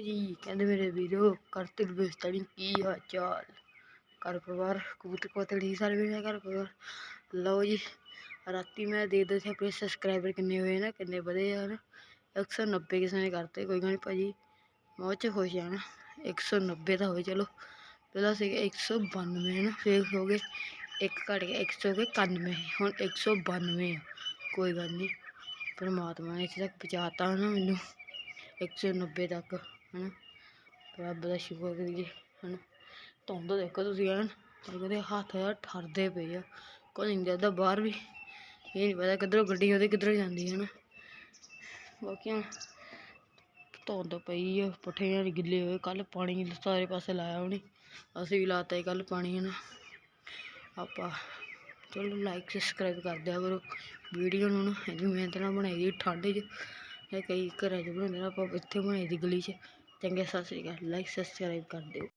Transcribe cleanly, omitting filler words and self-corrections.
जी कहते मेरे वीरो करते बेस्तानी की हाल चाल घर परिवार कबूतर कबूतर ठीक सारे मेरे घर परिवार। लो जी राती मैं दे थे अपने सबसक्राइबर किन्ने हुए ना किन्ने बधे यार 190 किसी ने करते कोई गल नहीं भाजी बहुत खुश है ना 190 तो हो चलो पहला से 192 है ना फिर हो गए एक घट गया 191 हूँ 192 कोई गल नहीं परमात्मा ने इतने तक पहुँचाता ना मैनू 190 तक है ना रब का शुक्र करिए है ना। धुंध देखो तुम कहते हाथ यार ठरदे पे आ कुछ नहीं जाता बाहर भी ये नहीं पता किधरों गड्डी आती किधरों जाती है ना। बाकी हम धुंध पई है पट्ठे गिले हुए कल पानी सारे पासे लाया उन्हें असी भी लाता है कल पानी है ना। आप चलो लाइक सबसक्राइब कर दिया करो वीडियो ना इन्नी मेहनत ना बनाई दी ठंड च कई घर च बनाते आप इतने बनाई दी गली च चंगे सत श्री अकाल लाइक सबसक्राइब कर दो।